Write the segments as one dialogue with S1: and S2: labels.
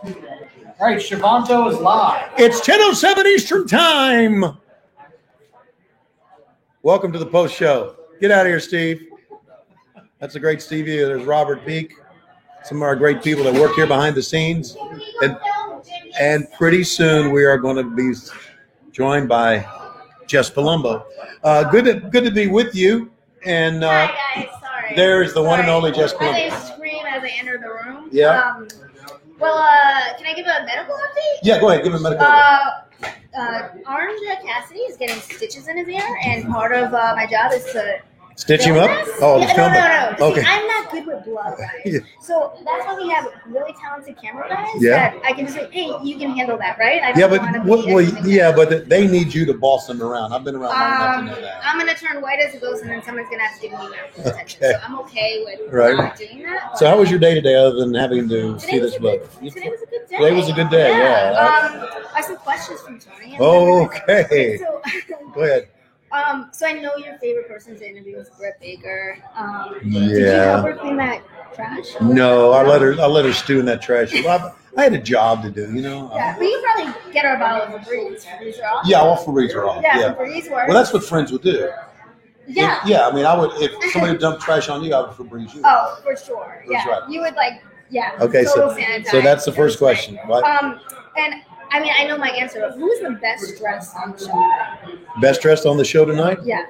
S1: All right, Schiavonto is live.
S2: It's 10:07 Eastern Time. Welcome to the post show. Get out of here, Steve. That's a great Stevie. There's Robert Peak. Some of our great people that work here behind the scenes. And pretty soon we are going to be joined by Jess Palumbo. Good to be with you. And
S3: hi guys, sorry.
S2: There's the one and only Jess Palumbo.
S3: I scream as I enter the room.
S2: Yeah.
S3: Can I give a medical update?
S2: Yeah, go ahead. Give him a medical update.
S3: Orange Cassidy is getting stitches in his ear, and part of my job is to
S2: stitch him up?
S3: This.
S2: Oh,
S3: yeah, no.
S2: Okay.
S3: See, I'm not good with blood, right?
S2: Yeah.
S3: So that's why we have really talented camera guys.
S2: Yeah.
S3: That I can just say, hey, you can handle that, right?
S2: But they need you to boss them around. I've been around long enough to know that.
S3: I'm gonna turn white as a ghost, and then someone's gonna have to give me medical attention.
S2: Okay.
S3: So I'm okay with not doing that.
S2: So how was your day today, other than having to see this blood?
S3: Today was a good day.
S2: Today was a good day. Yeah.
S3: I have some questions from Tony.
S2: Okay.
S3: So,
S2: go ahead.
S3: So I know your favorite person to interview is Britt Baker. Did
S2: Yeah.
S3: you help her clean that trash?
S2: No, I let her stew in that trash. Well, I had a job to do, you know.
S3: Yeah, but you probably get her a bottle of Febreze. Febreze are off.
S2: Yeah, all Febreze are off. Yeah.
S3: Febreze works.
S2: Well, that's what friends would do.
S3: Yeah.
S2: I mean, I would if somebody dumped trash on you, I would Febreze you.
S3: Oh, for sure.
S2: That's
S3: yeah.
S2: right.
S3: You would
S2: Okay,
S3: total
S2: so
S3: sanitize.
S2: that's the first question, right?
S3: And I mean, I know my answer, but who's the best dressed on the show?
S2: Best dressed on the show tonight?
S3: Yeah.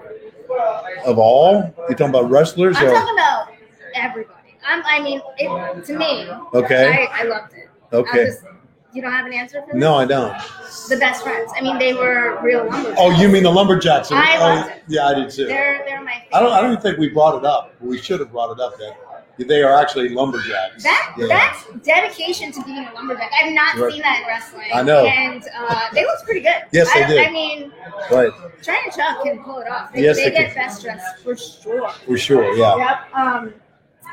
S2: Of all? You talking about wrestlers?
S3: I'm talking about everybody. To me.
S2: Okay.
S3: I loved it.
S2: Okay.
S3: You don't have an answer for this?
S2: No, I don't.
S3: The best friends. I mean, they were real lumberjacks.
S2: Oh, you mean the lumberjacks?
S3: I loved it.
S2: Yeah, I did too.
S3: They're my favorite.
S2: I don't even think we brought it up. We should have brought it up that they are actually lumberjacks.
S3: That's dedication to being a lumberjack. I've not seen that in wrestling.
S2: I know.
S3: And they looked pretty good.
S2: Yes, they did.
S3: I mean,
S2: right.
S3: Trey and Chuck can pull it off. They get best dressed for sure.
S2: For sure, yeah.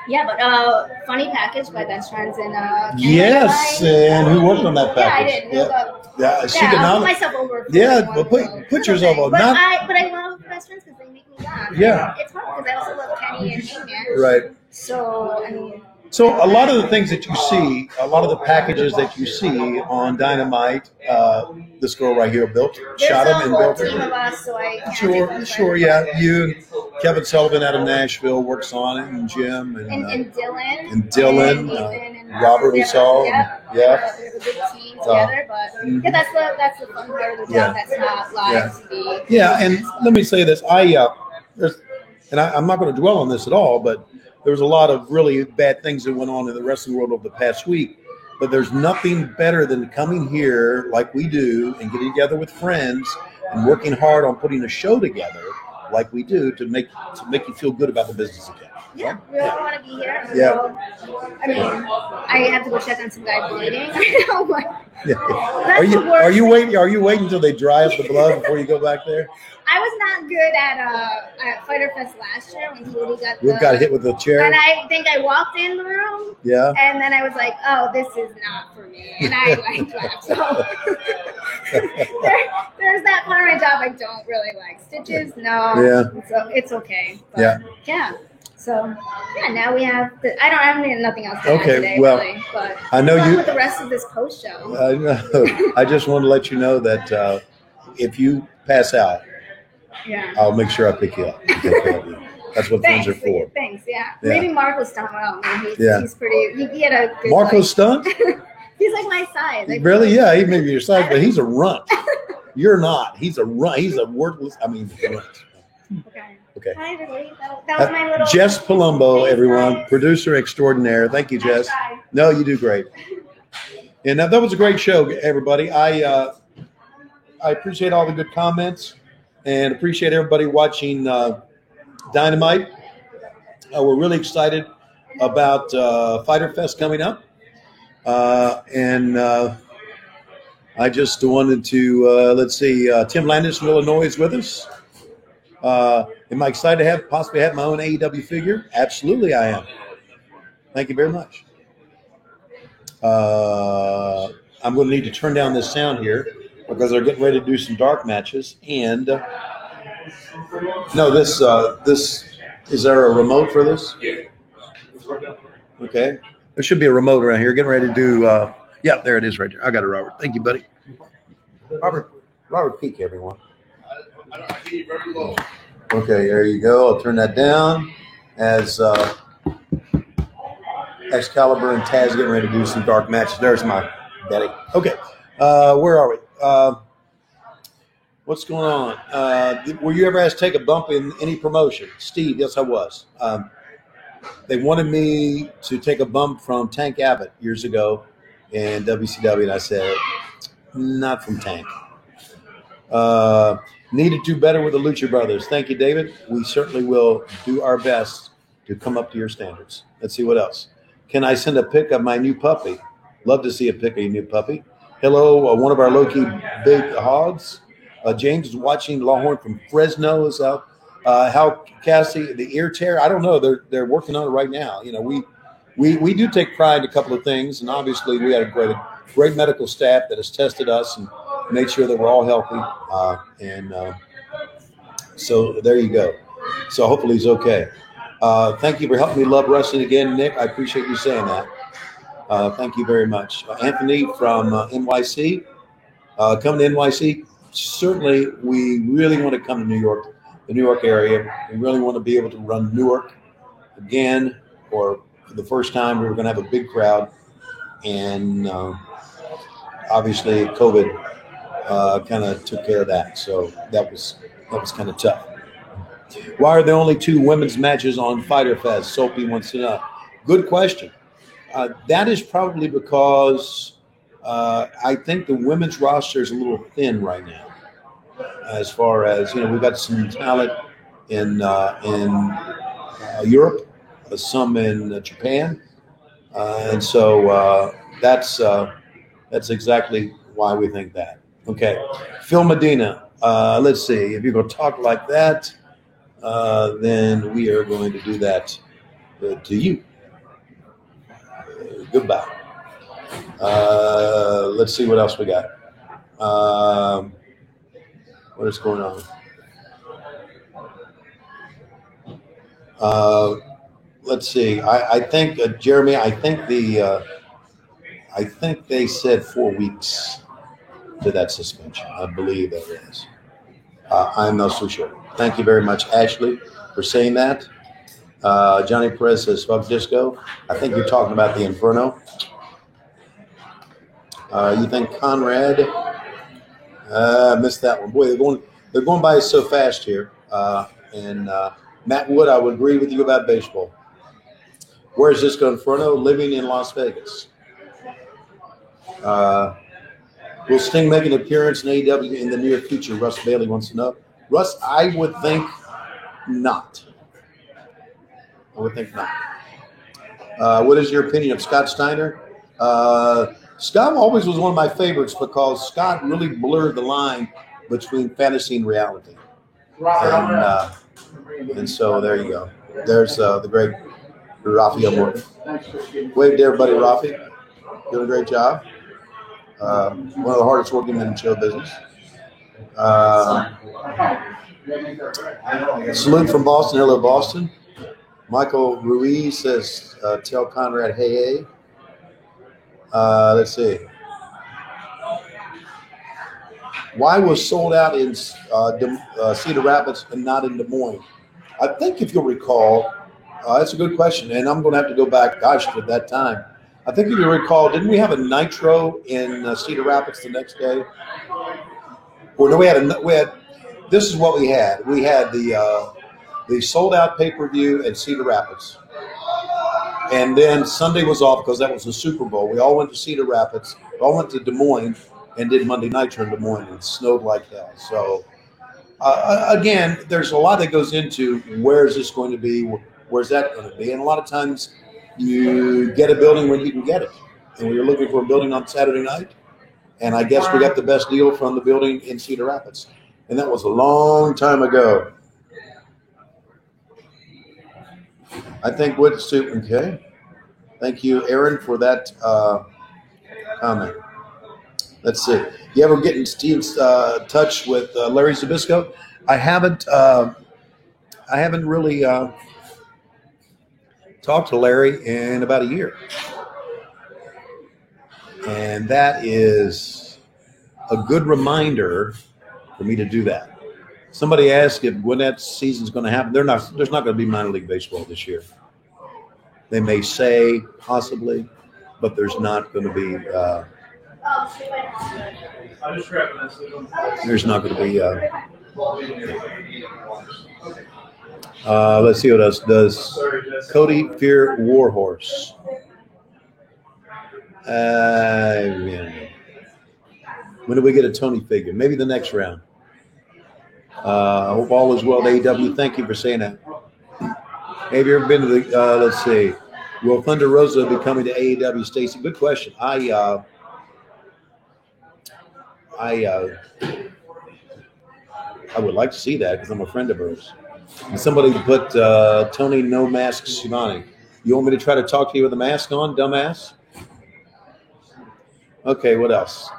S3: Yep. But funny package by Best Friends and
S2: yes, and who worked on that package?
S3: Yeah,
S2: she did
S3: I'll
S2: not.
S3: put myself over.
S2: Yeah, but put yourself over.
S3: But I love Best Friends because they make me laugh.
S2: Yeah.
S3: It's hard because I also love Kenny and Hangman.
S2: Right.
S3: So I mean.
S2: So a lot of the things that you see, a lot of the packages that you see on Dynamite, this girl right here built, shot them and built
S3: them. There's a whole team of us, so I can't
S2: Sure, yeah. You and Kevin Sullivan out of Nashville works on it, and Jim and
S3: Dylan.
S2: And Dylan,
S3: and Ethan and
S2: Robert we saw.
S3: Yeah. We have a good team together, but that's the fun part of the job that's not live TV.
S2: Yeah, and let me say this. I'm not going to dwell on this at all, but there was a lot of really bad things that went on in the wrestling world over the past week. But there's nothing better than coming here like we do and getting together with friends and working hard on putting a show together like we do to make you feel good about the business again.
S3: Yeah, we all want to be here.
S2: Yeah.
S3: So, I mean, I have to go check on some guy bleeding.
S2: Are you waiting until they dry up the blood before you go back there?
S3: I was not good at Fighter Fest last year when he
S2: got hit with the chair.
S3: And I think I walked in the room.
S2: Yeah.
S3: And then I was like, oh, this is not for me. And I left. So there's that part of my job I don't really like. Stitches, no.
S2: Yeah.
S3: So it's okay. But, yeah. So now we have. I have nothing else to add today,
S2: well,
S3: really, but
S2: I know you
S3: with the rest of this post show.
S2: I know. I just want to let you know that if you pass out, I'll make sure I pick you up. That's what friends are for.
S3: Thanks. Yeah. Maybe Marco's stunt well. He's pretty. He had a good
S2: Marco's stunt.
S3: He's like my size.
S2: Really? Yeah, he may be your size, but he's a runt. You're not. He's a runt. He's a worthless. Runt. Okay.
S3: Hi, everybody. That was my little.
S2: Jess Palumbo, everyone,
S3: guys.
S2: Producer extraordinaire. Thank you, Jess. No, you do great. And that was a great show, everybody. I appreciate all the good comments and appreciate everybody watching Dynamite. We're really excited about Fighter Fest coming up. And I just wanted to, Tim Landis from Illinois is with us. Am I excited to possibly have my own AEW figure? Absolutely, I am. Thank you very much. I'm going to need to turn down this sound here because they're getting ready to do some dark matches. And this is there a remote for this?
S4: Yeah.
S2: Okay. There should be a remote around here. Getting ready to do Yeah, there it is right there. I got it, Robert. Thank you, buddy. Robert Peak, everyone.
S4: I hear you very low.
S2: Okay, there you go. I'll turn that down as Excalibur and Taz getting ready to do some dark matches. There's my daddy. Okay, where are we? What's going on? Were you ever asked to take a bump in any promotion? Steve, yes, I was. They wanted me to take a bump from Tank Abbott years ago in WCW, and I said, not from Tank. Need to do better with the Lucha Brothers. Thank you, David. We certainly will do our best to come up to your standards. Let's see what else. Can I send a pic of my new puppy? Love to see a pic of your new puppy. Hello, one of our low-key big hogs. James is watching. Longhorn from Fresno is out. How Cassie, the ear tear? I don't know. They're working on it right now. You know, we do take pride in a couple of things, and obviously we had a great medical staff that has tested us and made sure that we're all healthy. So there you go. So hopefully he's okay. Thank you for helping me love wrestling again, Nick. I appreciate you saying that. Thank you very much. Anthony from NYC. Coming to NYC. Certainly, we really want to come to New York, the New York area. We really want to be able to run Newark again, or for the first time. We were going to have a big crowd, and obviously COVID kind of took care of that. So that was kind of tough. Why are there only 2 women's matches on Fyter Fest? Soapy wants to know. Good question. That is probably because I think the women's roster is a little thin right now. As far as, we've got some talent in Europe, some in Japan, and so that's exactly why we think that. Okay, Phil Medina. Let's see. If you're going to talk like that, then we are going to do that to you. Goodbye. Let's see what else we got. What is going on? Let's see. I think Jeremy. I think they said 4 weeks to that suspension. I believe that is. I'm not so sure. Thank you very much, Ashley, for saying that. Johnny Perez says, fuck disco. I think you're talking about the Inferno. You think Conrad? Missed that one. Boy, they're going by so fast here. And Matt Wood, I would agree with you about baseball. Where is Disco Inferno? Living in Las Vegas. Will Sting make an appearance in AEW in the near future? Russ Bailey wants to know. Russ, I would think not. What is your opinion of Scott Steiner? Scott always was one of my favorites because Scott really blurred the line between fantasy and reality. And so there you go. There's the great Rafael Morton. Wave to everybody, Rafi. Doing a great job. One of the hardest working men in show business. Salute from Boston. Hello, Boston. Michael Ruiz says, tell Conrad, hey. Let's see. Why was sold out in Cedar Rapids and not in Des Moines? I think if you'll recall, that's a good question, and I'm going to have to go back, to that time. I think if you recall, didn't we have a Nitro in Cedar Rapids the next day? Or no, we had. This is what we had. We had the sold out pay-per-view at Cedar Rapids. And then Sunday was off because that was the Super Bowl. We all went to Cedar Rapids. We all went to Des Moines and did Monday Nitro in Des Moines. And it snowed like hell. So, again, there's a lot that goes into where is this going to be? Where's that going to be? And a lot of times you get a building when you can get it. And we were looking for a building on Saturday night. And I guess we got the best deal from the building in Cedar Rapids. And that was a long time ago. I think okay. Thank you, Aaron, for that comment. Let's see. You ever get in Steve's touch with Larry Zbyszko? I haven't really talked to Larry in about a year. And that is a good reminder for me to do that. Somebody asked if when that season's going to happen. There's not going to be minor league baseball this year. They may say possibly, but there's not going to be. There's not going to be. Let's see what else does. Cody fear Warhorse. When do we get a Tony figure? Maybe the next round. I hope all is well at AEW. Thank you for saying that. Have you ever been to the, let's see, will Thunder Rosa be coming to AEW, Stacy? Good question. I would like to see that because I'm a friend of hers. And somebody put Tony No Mask Shivani. You want me to try to talk to you with a mask on, dumbass? Okay, what else?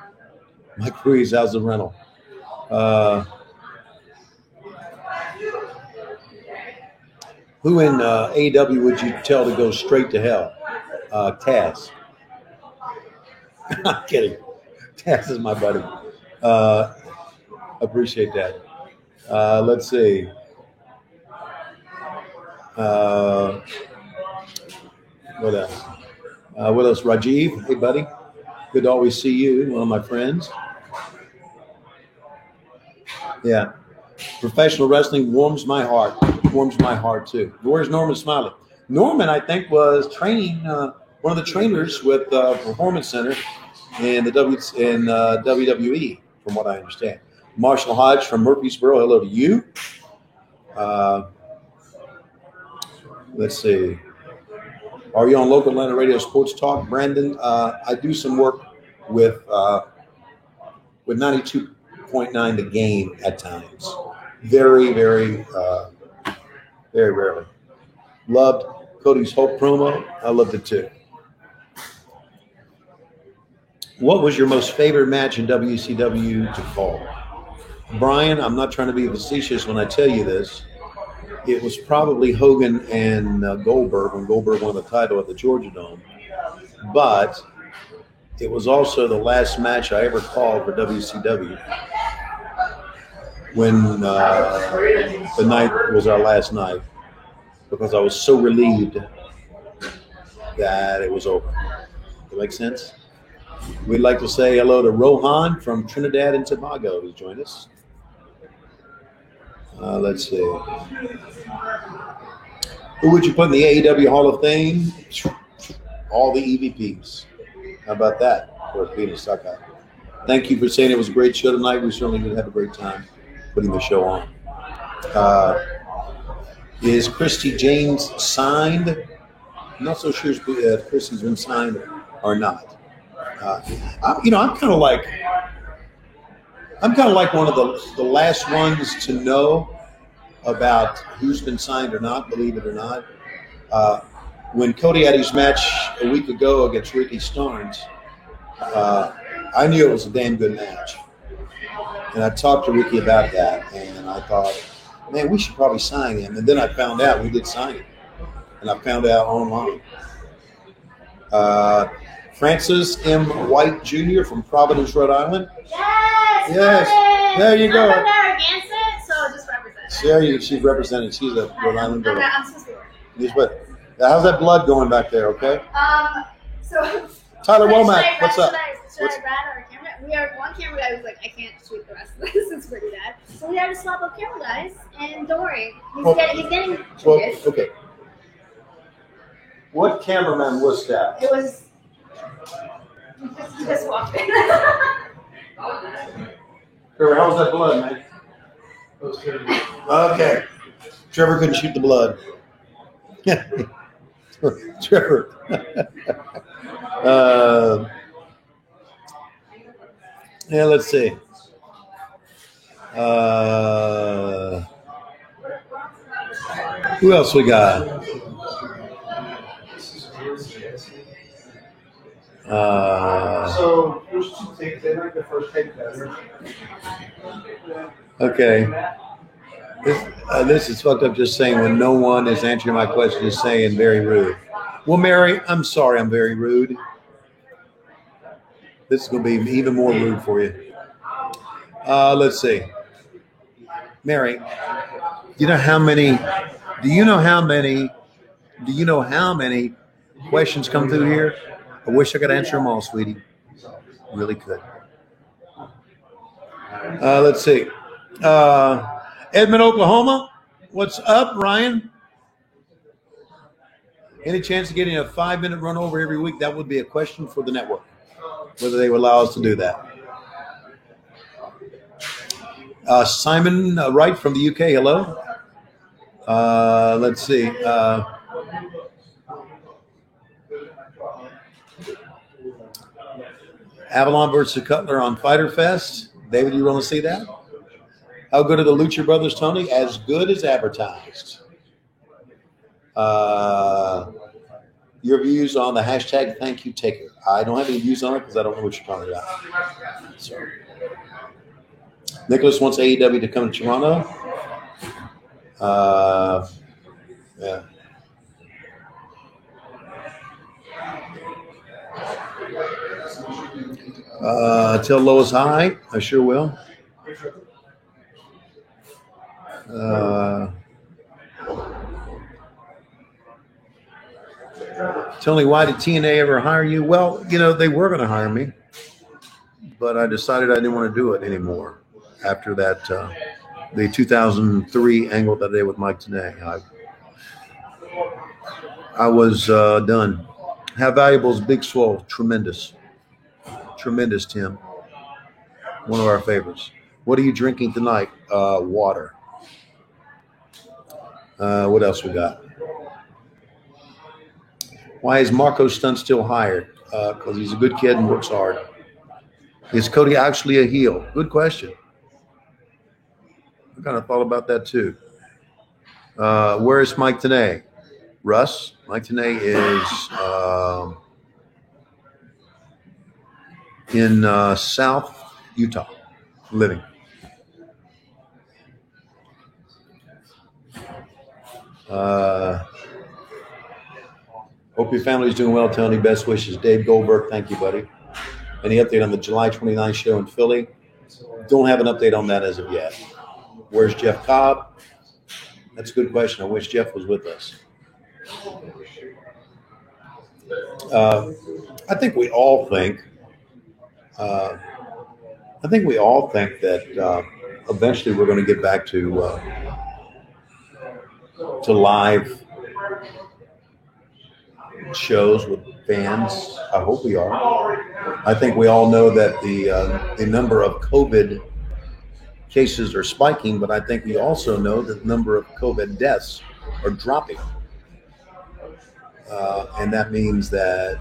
S2: Mike Ruiz, how's the rental? Who in AEW would you tell to go straight to hell? Taz. I'm kidding. Taz is my buddy. Appreciate that. Let's see. What else? What else? Rajiv, hey buddy. Good to always see you, one of my friends. Yeah. Professional wrestling warms my heart. Warms my heart too. Where's Norman Smiley? Norman, I think, was training one of the trainers with Performance Center in the WWE, from what I understand. Marshall Hodge from Murfreesboro. Hello to you. Let's see. Are you on local Atlanta radio sports talk, Brandon? I do some work with 92.9 The Game at times. Very, very, very rarely. Loved Cody's Hope promo. I loved it too. What was your most favorite match in WCW to call? Brian, I'm not trying to be facetious when I tell you this. It was probably Hogan and Goldberg when Goldberg won the title at the Georgia Dome. But it was also the last match I ever called for WCW when the night was our last night, because I was so relieved that it was over. Does that make sense? We'd like to say hello to Rohan from Trinidad and Tobago who's joined us. Let's see. Who would you put in the AEW Hall of Fame? All the EVPs. How about that? For being stuck out. Thank you for saying it was a great show tonight. We certainly did have a great time putting the show on. Is Christy James signed? I'm not so sure if Christy's been signed or not. I'm kind of like one of the last ones to know about who's been signed or not, believe it or not. When Cody had his match a week ago against Ricky Starnes, I knew it was a damn good match. And I talked to Ricky about that, and I thought, man, we should probably sign him. And then I found out we did sign him. And I found out online. Francis M. White Jr. from Providence, Rhode Island. Yes. There you go.
S3: I'm there against it, so just represent.
S2: She's represented. She's a Rhode Island girl.
S3: I'm supposed to.
S2: How's that blood going back there? Okay.
S3: So.
S2: Tyler Womack, what's up?
S3: Should I grab our camera? We have one camera guy who's like, I can't shoot the rest of this. It's pretty bad. So we had to swap up camera guys, and don't worry, he's getting treated.
S2: Okay. What cameraman was that?
S3: It was. He just walked in.
S2: Trevor, how was that blood, man? Okay. Trevor couldn't shoot the blood. Trevor. Yeah, let's see. Who else we got?
S5: So first two takes, they like the first take better.
S2: Okay. This is fucked up just saying when no one is answering my question is saying very rude. Well, Mary, I'm sorry I'm very rude. This is going to be even more rude for you. Let's see. Mary, do you know how many questions come through here? I wish I could answer them all, sweetie. Really could. Let's see. Edmond, Oklahoma. What's up, Ryan? Any chance of getting a 5-minute run over every week? That would be a question for the network, whether they would allow us to do that. Simon Wright from the UK. Hello. Let's see. Avalon versus Cutler on Fighter Fest. David, you want to see that? How good are the Lucha Brothers, Tony? As good as advertised. Your views on the hashtag thank you taker. I don't have any views on it because I don't know what you're talking about. So, Nicholas wants AEW to come to Toronto. Yeah. Tell Lois hi. I sure will. Tony, why did TNA ever hire you? Well, they were going to hire me, but I decided I didn't want to do it anymore after that, the 2003 angle that I did with Mike Tenay. I was done. How valuable is Big Swole? Tremendous. Tremendous, Tim. One of our favorites. What are you drinking tonight? Water. What else we got? Why is Marco Stunt still hired? Because he's a good kid and works hard. Is Cody actually a heel? Good question. I kind of thought about that too. Where is Mike Tenay? Russ? Mike Tenay is in South Utah, living. Hope your family's doing well, Tony. Best wishes. Dave Goldberg, thank you, buddy. Any update on the July 29th show in Philly? Don't have an update on that as of yet. Where's Jeff Cobb? That's a good question. I wish Jeff was with us. I think we all think that eventually we're going to get back to live shows with fans. I hope we are. I think we all know that the number of COVID cases are spiking, but I think we also know that the number of COVID deaths are dropping. And that means that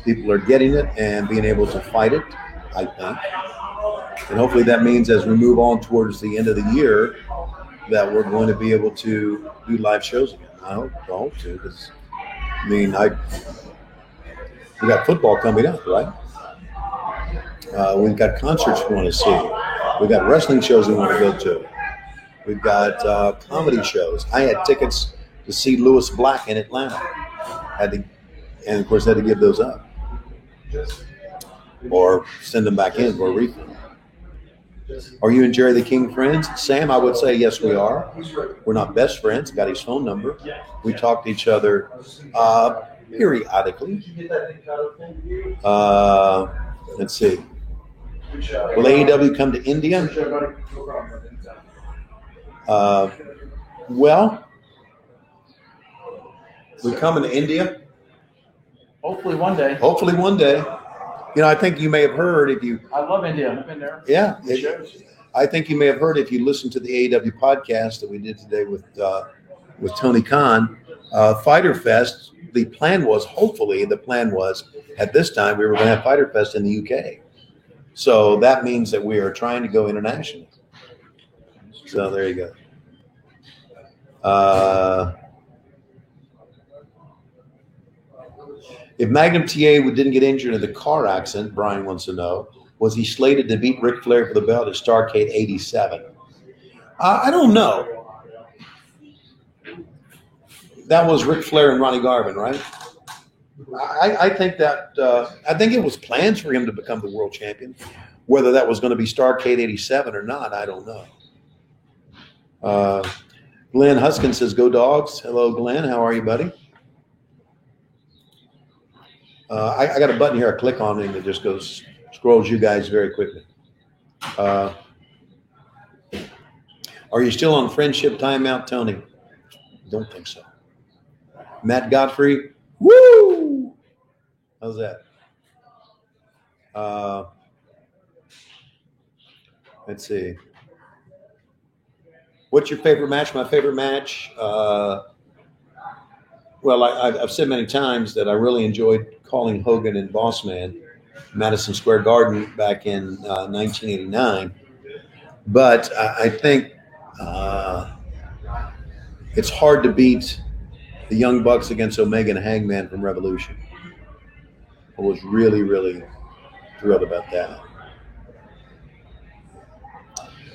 S2: people are getting it and being able to fight it, I think. And hopefully that means as we move on towards the end of the year that we're going to be able to do live shows again. I hope to, because we got football coming up, right? We've got concerts we want to see. We've got wrestling shows we want to go to. We've got comedy shows. I had tickets to see Lewis Black in Atlanta. And of course had to give those up. Or send them back in for a refund. Are you and Jerry the King friends? Sam, I would say yes, we are. We're not best friends. Got his phone number. We talk to each other periodically. Let's see. Will AEW come to India? Well, we're coming to India.
S1: Hopefully one day.
S2: Hopefully one day. I think you may have heard if you.
S1: I love India. I've been there.
S2: Yeah. I think you may have heard if you listened to the AEW podcast that we did today with Tony Khan, Fighter Fest. The plan was at this time we were going to have Fighter Fest in the UK. So that means that we are trying to go international. So there you go. If Magnum TA didn't get injured in the car accident, Brian wants to know, was he slated to beat Ric Flair for the belt at Starrcade 87? I don't know. That was Ric Flair and Ronnie Garvin, right? I think that I think it was plans for him to become the world champion. Whether that was going to be Starrcade 87 or not, I don't know. Glenn Huskin says, "Go Dogs." Hello, Glenn. How are you, buddy? I got a button here. I click on it and it just scrolls you guys very quickly. Are you still on friendship timeout, Tony? Don't think so. Matt Godfrey. Woo! How's that? Let's see. What's your favorite match? My favorite match? Well, I've said many times that I really enjoyed calling Hogan and Bossman Madison Square Garden back in 1989. But I think it's hard to beat the Young Bucks against Omega and Hangman from Revolution. I was really, really thrilled about that.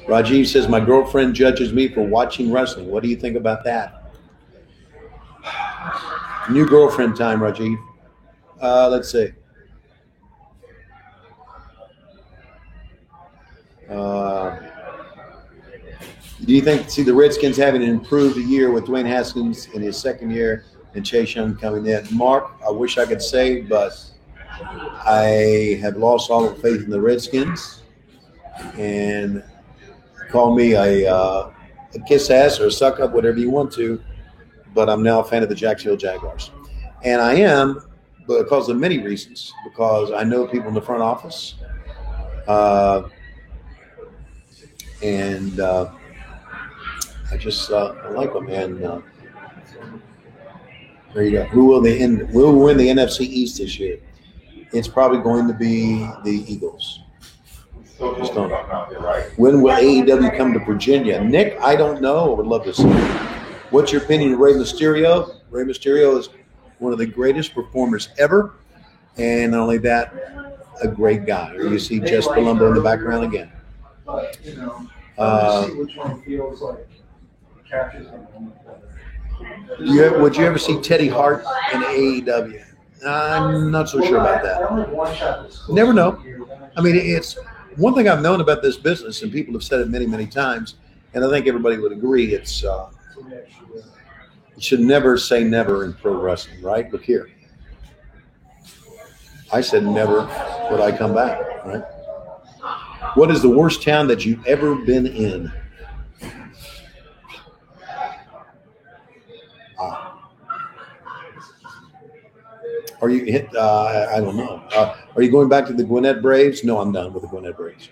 S2: Rajiv says, my girlfriend judges me for watching wrestling. What do you think about that? New girlfriend time, Rajiv. Let's see. Do you think, the Redskins having an improved year with Dwayne Haskins in his second year and Chase Young coming in? Mark, I wish I could say, but I have lost all the faith in the Redskins. And call me a kiss ass or a suck up, whatever you want to, but I'm now a fan of the Jacksonville Jaguars. And I am because of many reasons, because I know people in the front office, and I just I like them. And there you go. Who will win the NFC East this year? It's probably going to be the Eagles. Just don't know. When will AEW come to Virginia? Nick, I don't know. I would love to see it. What's your opinion of Rey Mysterio? Rey Mysterio is one of the greatest performers ever. And not only that, a great guy. Here you see Jess Palumbo in the background again.
S5: But, see which one feels like captures the moment better.
S2: Would you ever see Teddy Hart in AEW? I'm not so sure about that.
S5: I only have one shot that's close.
S2: Never know. I mean, it's one thing I've known about this business, and people have said it many, many times, and I think everybody would agree, it's you should never say never in pro wrestling, right? Look here. I said never would I come back, right? What is the worst town that you've ever been in? Are you hit? I don't know. Are you going back to the Gwinnett Braves? No, I'm done with the Gwinnett Braves.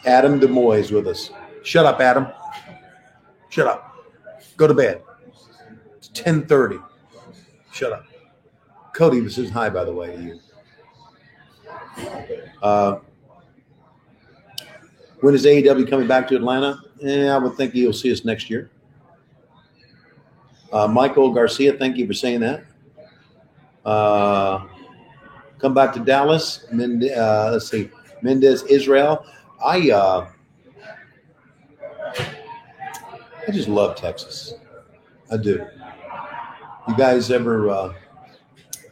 S2: Adam DeMoy is with us. Shut up, Adam. Shut up. Go to bed. It's 10:30. Shut up. Cody says hi, by the way, to you. When is AEW coming back to Atlanta? I would think you'll see us next year. Michael Garcia, thank you for saying that. Come back to Dallas. Let's see. Mendez, Israel. I just love Texas. I do. You guys ever?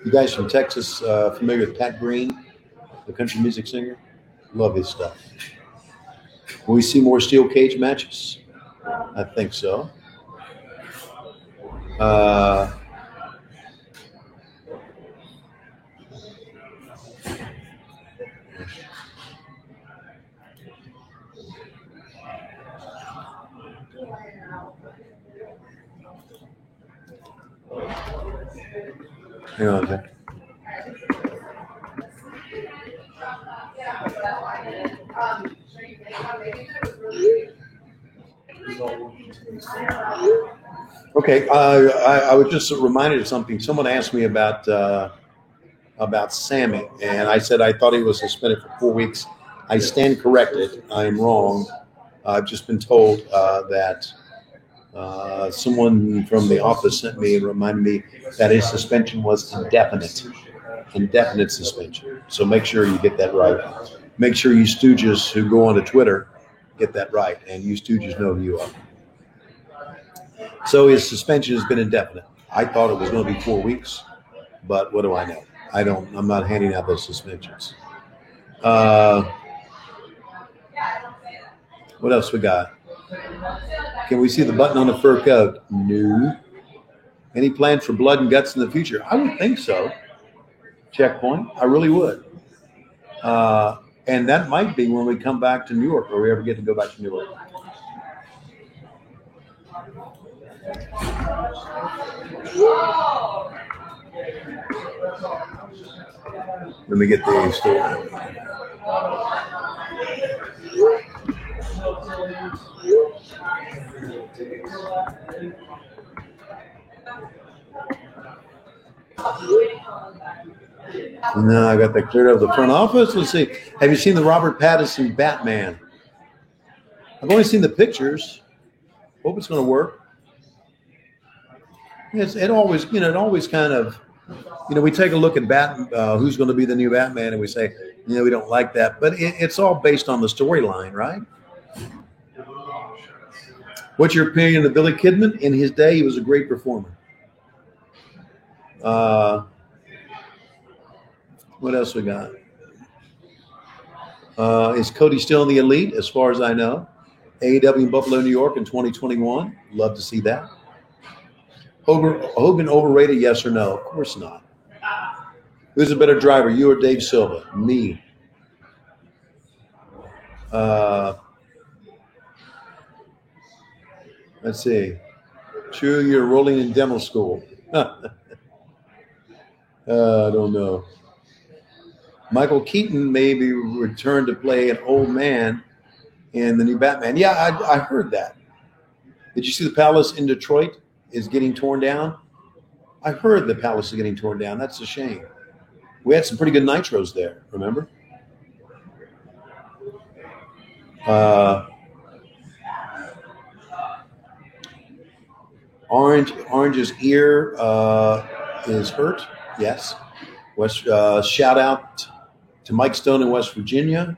S2: You guys from Texas familiar with Pat Green, the country music singer? Love his stuff. Will we see more steel cage matches? I think so. Hang on a second. Okay, I was just reminded of something. Someone asked me about Sammy, and I said I thought he was suspended for 4 weeks. I stand corrected. I am wrong. I've just been told that someone from the office sent me and reminded me that his suspension was indefinite suspension. So make sure you get that right. Make sure you stooges who go onto Twitter get that right, and you stooges know who you are. So his suspension has been indefinite. I thought it was going to be 4 weeks. But what do I know? I'm not handing out those suspensions. What else we got? Can we see the button on the fur coat? No. Any plans for blood and guts in the future? I would think so. Checkpoint. I really would. And that might be when we come back to New York, or we ever get to go back to New York. Let me get the story. No, I got that cleared out of the front office. Let's see. Have you seen the Robert Pattinson Batman? I've only seen the pictures. Hope it's going to work. It always kind of, we take a look at who's going to be the new Batman, and we say, we don't like that. But it's all based on the storyline, right? What's your opinion of Billy Kidman? In his day, he was a great performer. What else we got? Is Cody still in the elite? As far as I know. AEW in Buffalo, New York in 2021. Love to see that. Hogan overrated, yes or no? Of course not. Who's a better driver, you or Dave Silva? Me. Let's see. True, you're rolling in demo school. I don't know. Michael Keaton may be returned to play an old man in the new Batman. Yeah, I heard that. Did you see the Palace in Detroit is getting torn down? I heard the Palace is getting torn down. That's a shame. We had some pretty good nitros there, remember? Orange's ear is hurt. Yes. Shout out to Mike Stone in West Virginia.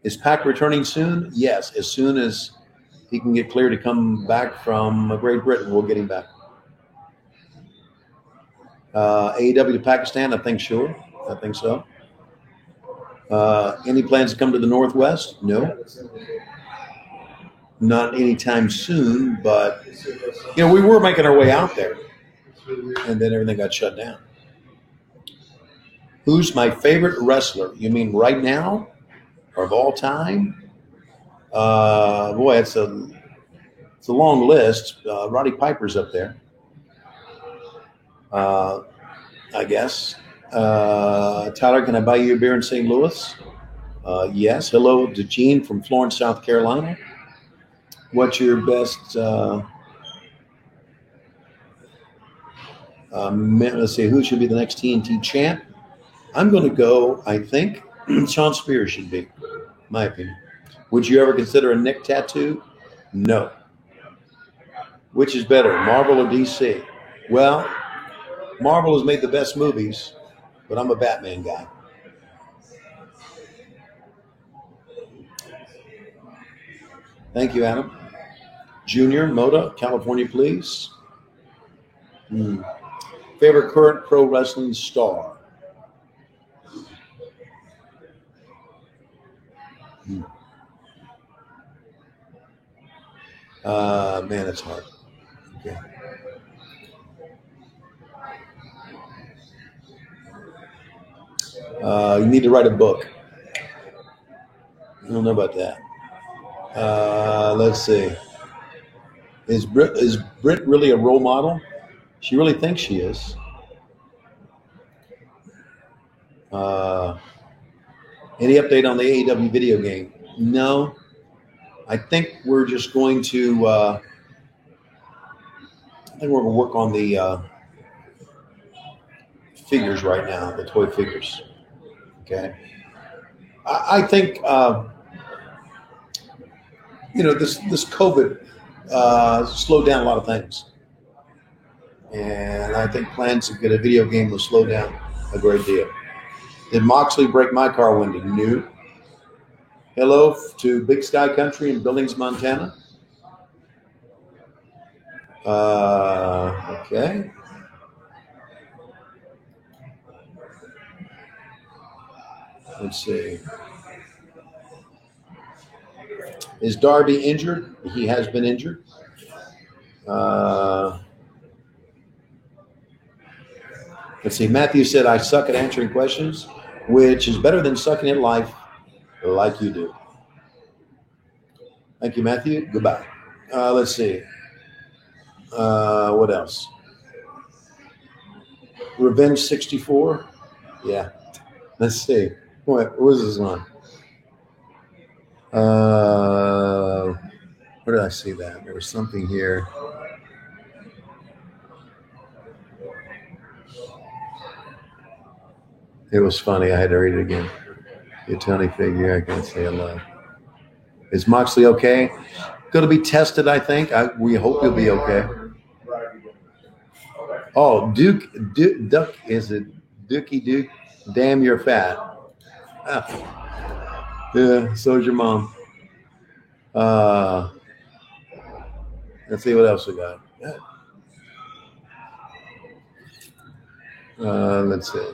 S2: Is Pac returning soon? Yes. As soon as he can get clear to come back from Great Britain, we'll get him back. AEW to Pakistan, I think so. Any plans to come to the Northwest? No. Not anytime soon, but we were making our way out there, and then everything got shut down. Who's my favorite wrestler? You mean right now, or of all time? Boy, it's a long list. Roddy Piper's up there, I guess. Tyler, can I buy you a beer in St. Louis? Yes. Hello to Gene from Florence, South Carolina. What's your best? Let's see. Who should be the next TNT champ? I'm going to go. I think Shawn Spears should be. My opinion. Would you ever consider a Nick tattoo? No. Which is better, Marvel or DC? Well, Marvel has made the best movies, but I'm a Batman guy. Thank you, Adam. Junior, Moda, California, please. Favorite current pro wrestling star? Man, it's hard. Okay. You need to write a book. I don't know about that. Let's see. Is Britt really a role model? She really thinks she is. Any update on the AEW video game? No. I think we're just going to work on the figures right now, the toy figures. Okay. I think this COVID slowed down a lot of things, and I think plans to get a video game will slow down a great deal. Did Moxley break my car window? No. Hello to Big Sky Country in Billings, Montana. Okay. Let's see. Is Darby injured? He has been injured. Let's see. Matthew said, I suck at answering questions, which is better than sucking at life like you do. Thank you, Matthew. Goodbye. Let's see. What else? Revenge 64. Yeah. Let's see. What was this one? Where did I see that? There was something here. It was funny. I had to read it again. The Tony figure. I can't say hello. Is Moxley okay? Going to be tested, I think. We hope he'll be okay. Oh, Duke, Duck, is it Dookie Duke? Damn, you're fat. Ah. Yeah, so's your mom. Let's see what else we got. Let's see.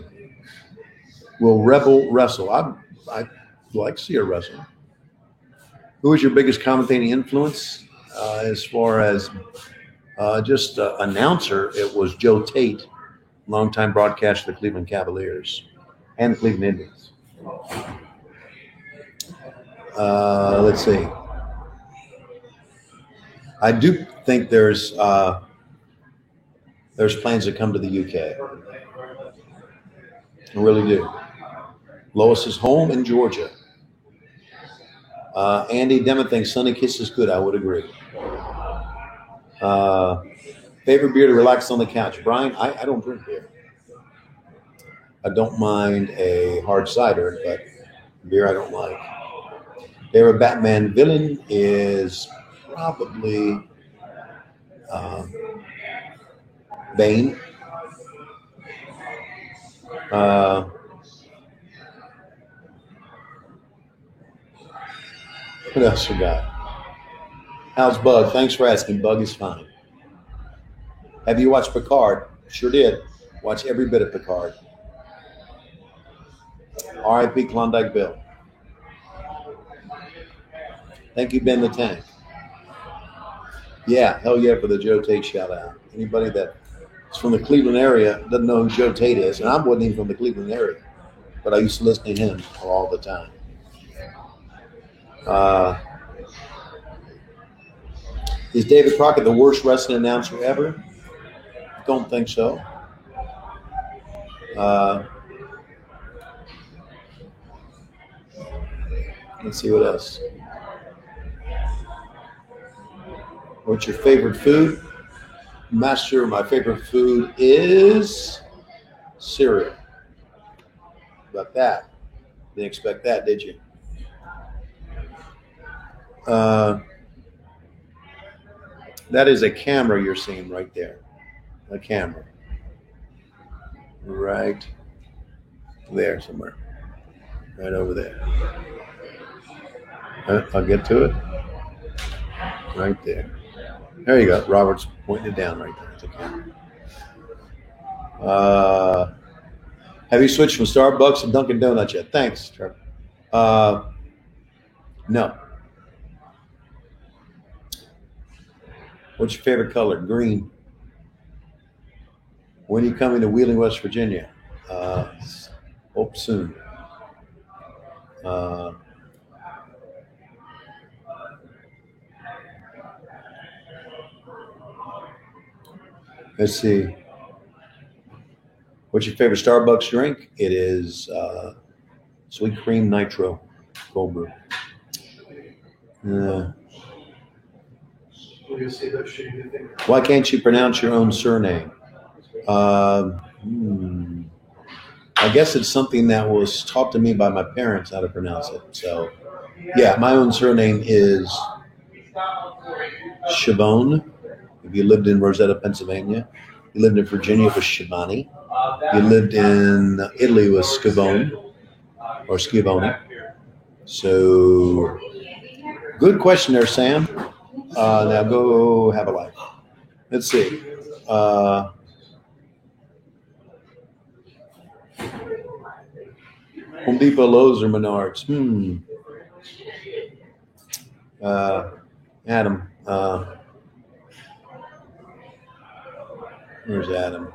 S2: Will Rebel wrestle? I'd like to see her wrestle. Who was your biggest commentating influence? As far as just announcer, it was Joe Tate, longtime broadcaster of the Cleveland Cavaliers and the Cleveland Indians. Let's see. I do think there's plans to come to the UK. I really do. Lois is home in Georgia. Andy Demon thinks Sunny Kiss is good. I would agree. Favorite beer to relax on the couch? Brian, I don't drink beer. I don't mind a hard cider, but beer I don't like. Favorite Batman villain is probably Bane. What else we got? How's Bug? Thanks for asking. Bug is fine. Have you watched Picard? Sure did. Watch every bit of Picard. R.I.P. Klondike Bill. Thank you, Ben the Tank. Yeah, hell yeah for the Joe Tate shout out. Anybody that's from the Cleveland area doesn't know who Joe Tate is, and I wasn't even from the Cleveland area, but I used to listen to him all the time. Is David Crockett the worst wrestling announcer ever? Don't think so. Let's see what else. What's your favorite food? Master, my favorite food is cereal. How about that? Didn't expect that, did you? That is a camera you're seeing right there. A camera. Right there somewhere. Right over there. I'll get to it. Right there. There you go. Robert's pointing it down right there. It's a camera. Have you switched from Starbucks to Dunkin' Donuts yet? Thanks, Trevor. No. What's your favorite color? Green. When are you coming to Wheeling, West Virginia? Hope soon. Let's see. What's your favorite Starbucks drink? It is sweet cream nitro cold brew. Why can't you pronounce your own surname? I guess it's something that was taught to me by my parents how to pronounce it. So, yeah, my own surname is Chabon. If you lived in Rosetta, Pennsylvania, you lived in Virginia, it was Schiavone. You lived in Italy, it was Scavone or Schiavone. So, good question there, Sam. Now go have a life. Let's see. Home Depot, Lowe's, or Menards? Adam. Where's Adam?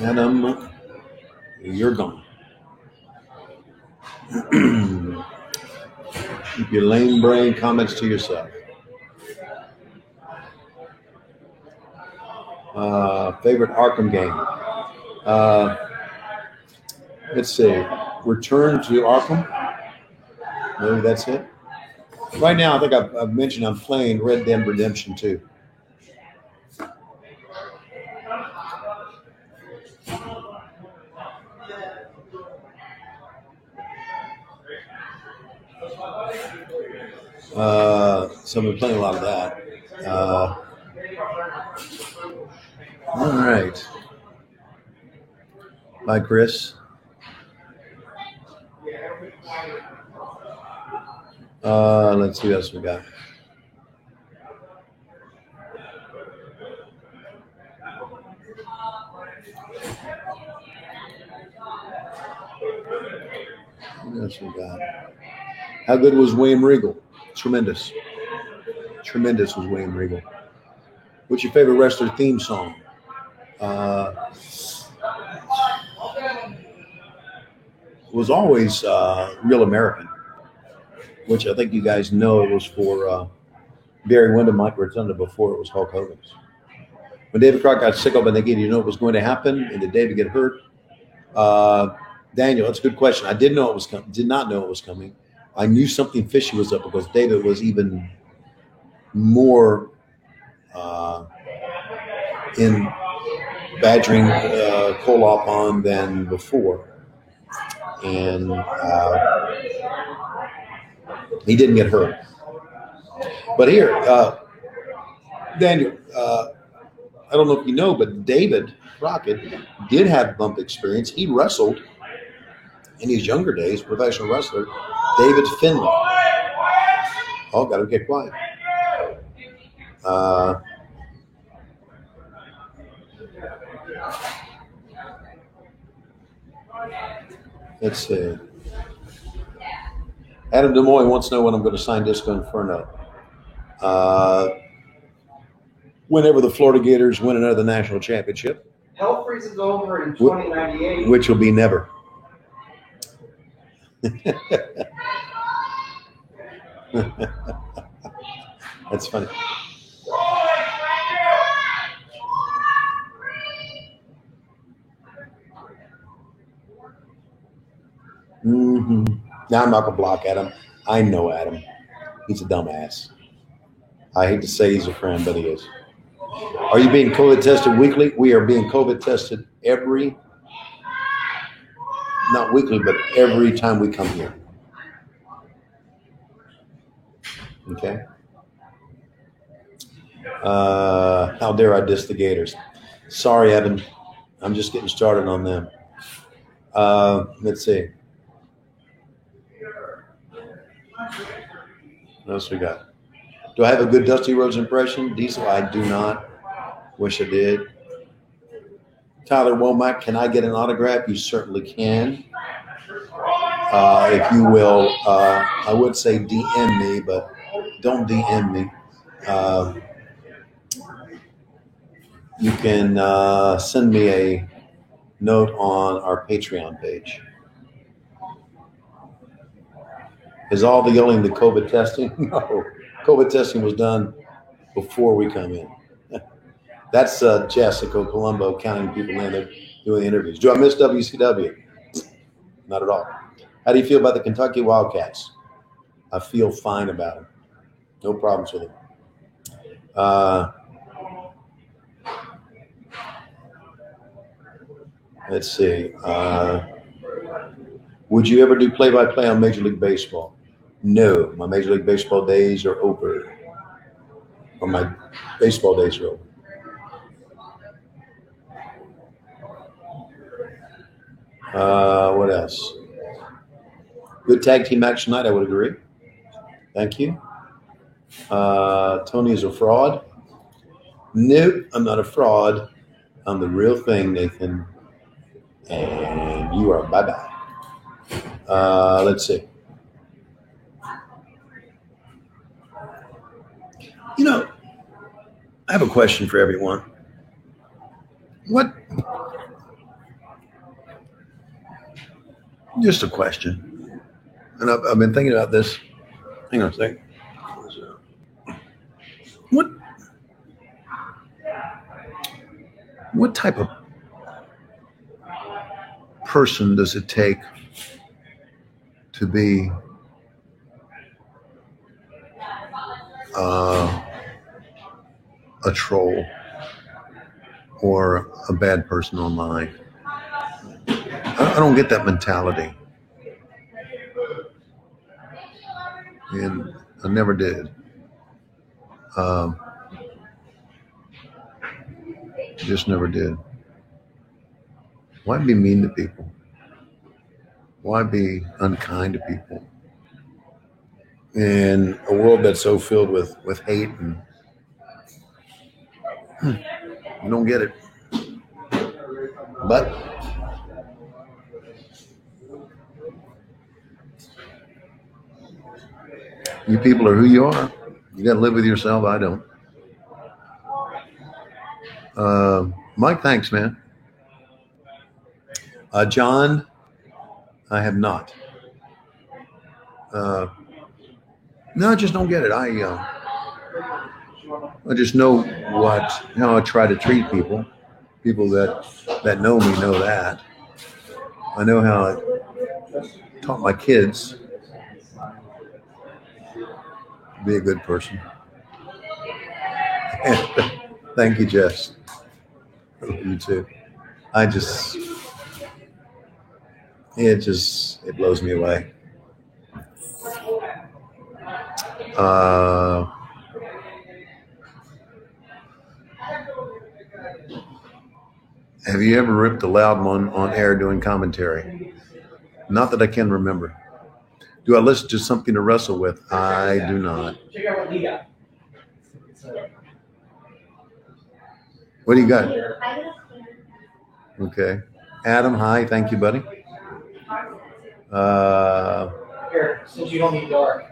S2: Adam, you're gone. Keep your lame brain comments to yourself. Favorite Arkham game? Let's see. Return to Arkham. Maybe that's it. Right now, I think I've mentioned I'm playing Red Dead Redemption 2. So I've been playing a lot of that. All right. Bye, Chris. Let's see what else we got. What else we got? How good was William Regal? Tremendous. Tremendous was William Regal. What's your favorite wrestler theme song? Was always Real American, which I think you guys know was for Barry Windham, Mike Rotunda before it was Hulk Hogan's. When David Crockett got sick up in the gate, you know what was going to happen, and did David get hurt? Daniel, that's a good question. I did know it was coming. Did not know it was coming. I knew something fishy was up because David was even more in badgering Koloff on than before. And he didn't get hurt. But here, Daniel, I don't know if you know, but David Crockett did have bump experience. He wrestled in his younger days, professional wrestler, David Finlay. Oh, got to get quiet. Let's see. Adam Des Moines wants to know when I'm going to sign Disco Inferno. Whenever the Florida Gators win another national championship.
S5: Hell freezes over in 2098.
S2: Which will be never. That's funny. Now I'm not gonna block Adam. I know Adam. He's a dumbass. I hate to say he's a friend, but he is. Are you being COVID tested weekly? We are being COVID tested not weekly, but every time we come here. Okay. How dare I diss the Gators? Sorry, Evan. I'm just getting started on them. Let's see. What else we got? Do I have a good Dusty Rhodes impression? Diesel, I do not. Wish I did. Tyler Womack, can I get an autograph? You certainly can. If you will, I would say DM me, but don't DM me. You can send me a note on our Patreon page. Is all the yelling the COVID testing? No. COVID testing was done before we come in. That's Jessica Colombo counting people in there doing the interviews. Do I miss WCW? Not at all. How do you feel about the Kentucky Wildcats? I feel fine about them. No problems with them. Let's see. Would you ever do play-by-play on Major League Baseball? No. My Major League Baseball days are over. Or my baseball days are over. What else? Good tag team match tonight, I would agree. Thank you. Tony is a fraud. Nope, I'm not a fraud. I'm the real thing, Nathan. And you are bye-bye. Let's see. You know, I have a question for everyone. Just a question. And I've been thinking about this. Hang on a second. What type of person does it take to be a troll or a bad person online? I don't get that mentality. And I never did. Just never did. Why be mean to people? Why be unkind to people? In a world that's so filled with hate and I don't get it. But you people are who you are. You got to live with yourself. I don't. Mike, thanks, man. John, I have not. No, I just don't get it. I just know how I try to treat people. People that know me know that. I know how I taught my kids to be a good person. Thank you, Jess. You too. It blows me away. Have you ever ripped a loud one on air doing commentary? Not that I can remember. Do I listen to something to wrestle with? I do not.
S1: Check out what we got.
S2: What do you got? Okay. Adam, hi. Thank you, buddy.
S1: Here, since you don't need dark.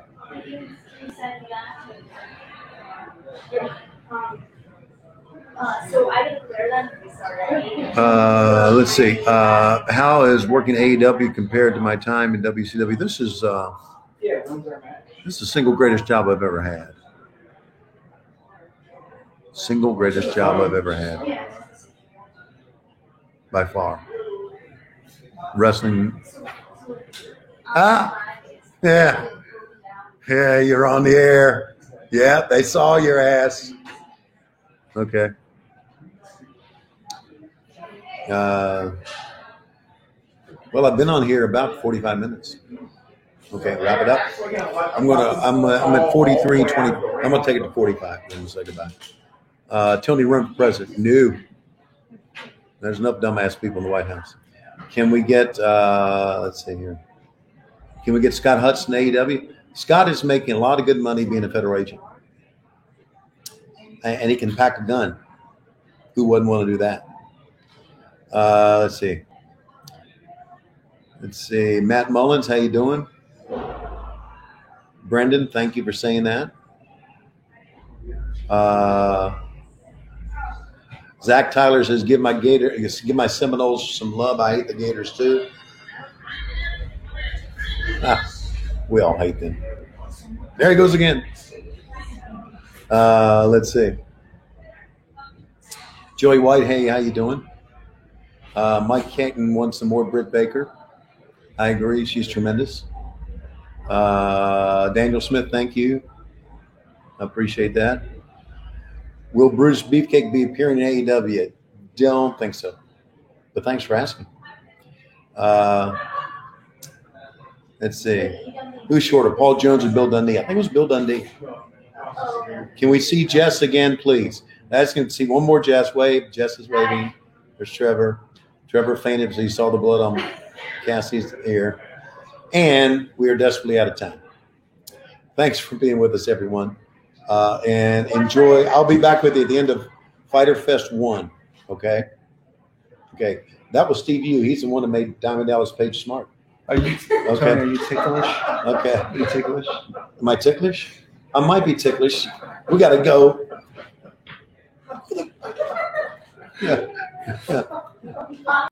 S3: So I declare them.
S2: Let's see. How is working AEW compared to my time in WCW? This is the single greatest job I've ever had. Single greatest job I've ever had. By far. Wrestling. Yeah. Yeah, you're on the air. Yeah, they saw your ass. Okay. Well, I've been on here about 45 minutes. Okay, wrap it up. I'm at 43:20. I'm gonna take it to 45 and say goodbye. Tony Run for president. No. There's enough dumbass people in the White House. Can we get let's see here. Can we get Scott Hudson AEW? Scott is making a lot of good money being a federal agent. And he can pack a gun. Who wouldn't want to do that? Let's see. Matt Mullins, how you doing? Brendan, thank you for saying that. Zach Tyler says, give my Seminoles some love. I hate the Gators too. We all hate them. There he goes again. Let's see. Joey White, hey, how you doing? Mike Canton wants some more Britt Baker. I agree, she's tremendous. Daniel Smith, thank you. I appreciate that. Will Bruce Beefcake be appearing in AEW? Don't think so. But thanks for asking. Let's see. Who's shorter, Paul Jones or Bill Dundee? I think it was Bill Dundee. Can we see Jess again, please? Asking to see one more Jess wave. Jess is waving. There's Trevor. Trevor fainted because he saw the blood on Cassie's ear. And we are desperately out of time. Thanks for being with us, everyone. And enjoy. I'll be back with you at the end of Fighter Fest 1. Okay. Okay. That was Steve Yu. He's the one that made Diamond Dallas Page smart.
S5: Are you, Tony, are you ticklish?
S2: Okay.
S5: Are you ticklish?
S2: Am I ticklish? I might be ticklish. We got to go. Yeah. Yeah.